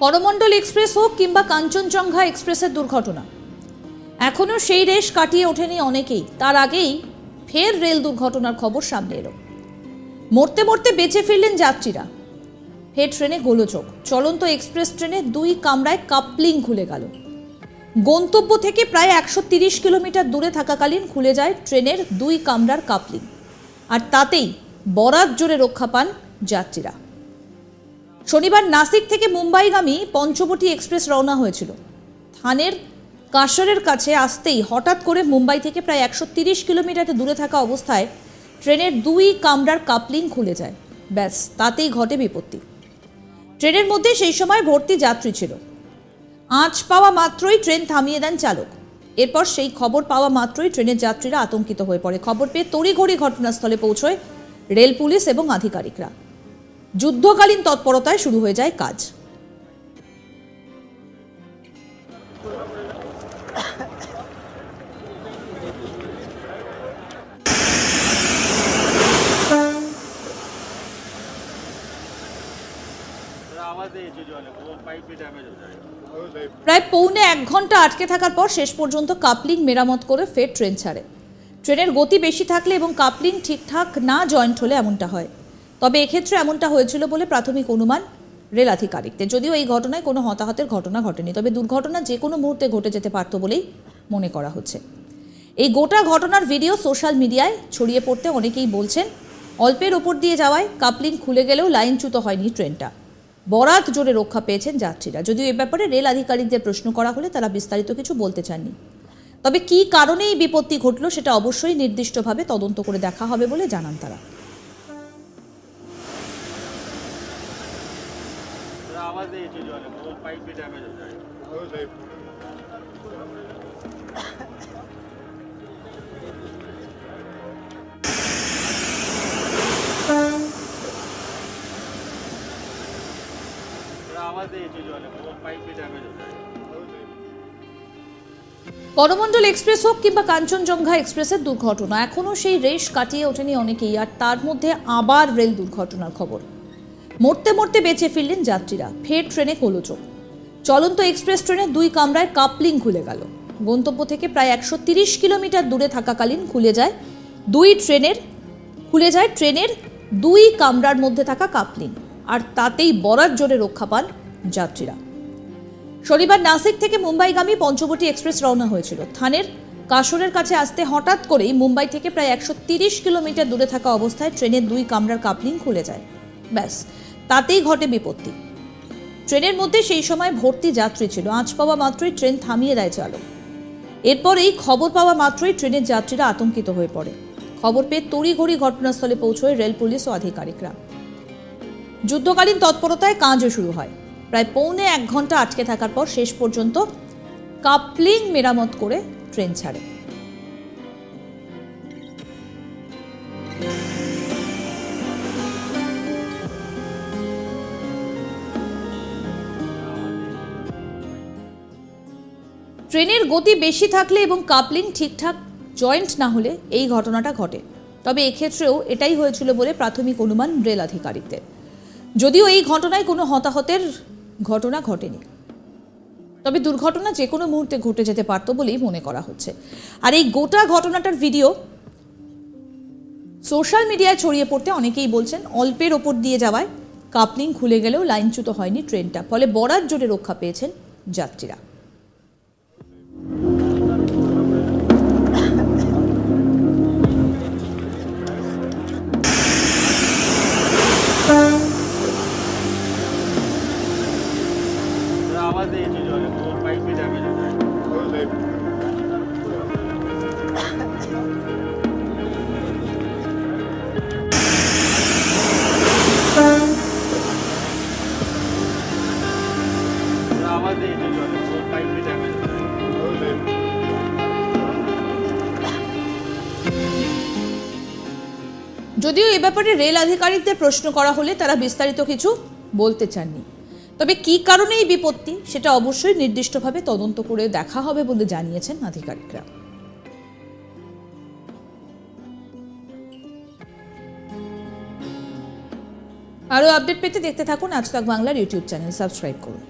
Coromandel express হোক কিংবা কাঞ্চনজঙ্ঘা এক্সপ্রেসের দুর্ঘটনা, এখনও সেই রেশ কাটিয়ে ওঠেনি অনেকেই। তার আগেই ফের রেল দুর্ঘটনার খবর সামনে এলো। মরতে মরতে বেঁচে ফিরলেন যাত্রীরা। ফের ট্রেনে গোলযোগ। চলন্ত এক্সপ্রেস ট্রেনে 2 কামরায় কাপলিং খুলে গেল। গন্তব্য থেকে প্রায় 130 কিলোমিটার দূরে থাকাকালীন খুলে যায় ট্রেনের 2 কামরার কাপলিং, আর তাতেই বরাত জোরে রক্ষা পান যাত্রীরা। শনিবার নাসিক থেকে মুম্বাইগামী পঞ্চবটি এক্সপ্রেস রওনা হয়েছিল। থানের কাশরের কাছে আসতেই হঠাৎ করে মুম্বাই থেকে প্রায় 130 কিলোমিটার দূরে থাকা অবস্থায় ট্রেনের 2 কামরার কাপলিং খুলে যায়। ব্যাস, তাতেই ঘটে বিপত্তি। ট্রেনের মধ্যে সেই সময় ভর্তি যাত্রী ছিল। আঁচ পাওয়া মাত্রই ট্রেন থামিয়ে দেন চালক। এরপর সেই খবর পাওয়া মাত্রই ট্রেনের যাত্রীরা আতঙ্কিত হয়ে পড়ে। খবর পেয়ে তড়িঘড়ি ঘটনাস্থলে পৌঁছয় রেল পুলিশ এবং আধিকারিকরা। যুদ্ধকালীন তৎপরতায় শুরু হয়ে যায় কাজ। প্রায় পৌনে 1 ঘন্টা আটকে থাকার পর শেষ পর্যন্ত কাপলিং মেরামত করে ফের ট্রেন ছাড়ে। ট্রেনের গতি বেশি থাকলে এবং কাপলিং ঠিকঠাক না জয়েন্ট হলে এমনটা হয়। তবে এক্ষেত্রে এমনটা হয়েছিল বলে প্রাথমিক অনুমান রেল আধিকারিকদের। যদিও এই ঘটনায় কোনো হতাহতের ঘটনা ঘটেনি, তবে দুর্ঘটনা যে কোনো মুহূর্তে ঘটে যেতে পারত বলেই মনে করা হচ্ছে। এই গোটা ঘটনার ভিডিও সোশ্যাল মিডিয়ায় ছড়িয়ে পড়তে অনেকেই বলছেন, অল্পের ওপর দিয়ে যাওয়ায় কাপলিং খুলে গেলেও লাইনচ্যুত হয়নি ট্রেনটা। বরাত জোরে রক্ষা পেয়েছেন যাত্রীরা। যদিও এ ব্যাপারে রেল আধিকারিকদের প্রশ্ন করা হলে তারা বিস্তারিত কিছু বলতে চাননি। তবে কী কারণে এই বিপত্তি ঘটল সেটা অবশ্যই নির্দিষ্টভাবে তদন্ত করে দেখা হবে বলে জানান তারা। করমণ্ডল এক্সপ্রেস হোক কিংবা কাঞ্চনজঙ্ঘা এক্সপ্রেসের দুর্ঘটনা, এখনও সেই রেশ কাটিয়ে ওঠেনি অনেকেই। আর তার মধ্যে আবার রেল দুর্ঘটনার খবর। মরতে মরতে বেঁচে ফিরলেন যাত্রীরা। ফের ট্রেনে গোলযোগ। চলন্ত এক্সপ্রেস ট্রেনের 2 কামরায় কাপলিং খুলে গেল। গন্তব্য থেকে প্রায় 130 কিলোমিটার দূরে থাকাকালীন খুলে যায় ট্রেনের 2 কামরার মধ্যে থাকা কাপলিং, আর তাতেই বরাত জোরে রক্ষা পান যাত্রীরা। শনিবার নাসিক থেকে মুম্বাইগামী পঞ্চবটি এক্সপ্রেস রওনা হয়েছিল। থানের কাশরের কাছে আসতে হঠাৎ করেই মুম্বাই থেকে প্রায় 130 কিলোমিটার দূরে থাকা অবস্থায় ট্রেনের 2 কামরার কাপলিং খুলে যায়। ব্যাস, তাতেই ঘটে বিপত্তি। ট্রেনের মধ্যে সেই সময় ভর্তি যাত্রী ছিল। আঁচ পাওয়া মাত্রই ট্রেন থামিয়ে দেয় চালক। এরপর এই খবর পাওয়া মাত্রই ট্রেনের যাত্রীরা আতঙ্কিত হয়ে পড়ে। খবর পেয়ে তড়িঘড়ি ঘটনাস্থলে পৌঁছয় রেল পুলিশ ও আধিকারিকরা। যুদ্ধকালীন তৎপরতায় কাজও শুরু হয়। প্রায় পৌনে 1 ঘন্টা আটকে থাকার পর শেষ পর্যন্ত কাপলিং মেরামত করে ট্রেন ছাড়ে। ট্রেনের গতি বেশি থাকলে এবং কাপলিং ঠিকঠাক জয়েন্ট না হলে এই ঘটনাটা ঘটে। তবে এক্ষেত্রেও এটাই হয়েছিল বলে প্রাথমিক অনুমান রেল আধিকারিকদের। যদিও এই ঘটনায় কোনো হতাহতের ঘটনা ঘটেনি, তবে দুর্ঘটনা যে কোনো মুহূর্তে ঘটে যেতে পারত বলেই মনে করা হচ্ছে। আর এই গোটা ঘটনাটার ভিডিও সোশ্যাল মিডিয়ায় ছড়িয়ে পড়তে অনেকেই বলছেন, অল্পের ওপর দিয়ে যাওয়ায় কাপলিং খুলে গেলেও লাইনচ্যুত হয়নি ট্রেনটা। ফলে বরাত জোরে রক্ষা পেয়েছেন যাত্রীরা। যদিও এ ব্যাপারে রেল আধিকারিকদের প্রশ্ন করা হলে তারা বিস্তারিত কিছু বলতে চাননি। তবে কী কারণে এই বিপত্তি সেটা অবশ্যই নির্দিষ্টভাবে তদন্ত করে দেখা হবে বলে জানিয়েছেন আধিকারিকরা। আরও আপডেট পেতে দেখতে থাকুন আজ তাক বাংলার ইউটিউব চ্যানেল, সাবস্ক্রাইব করুন।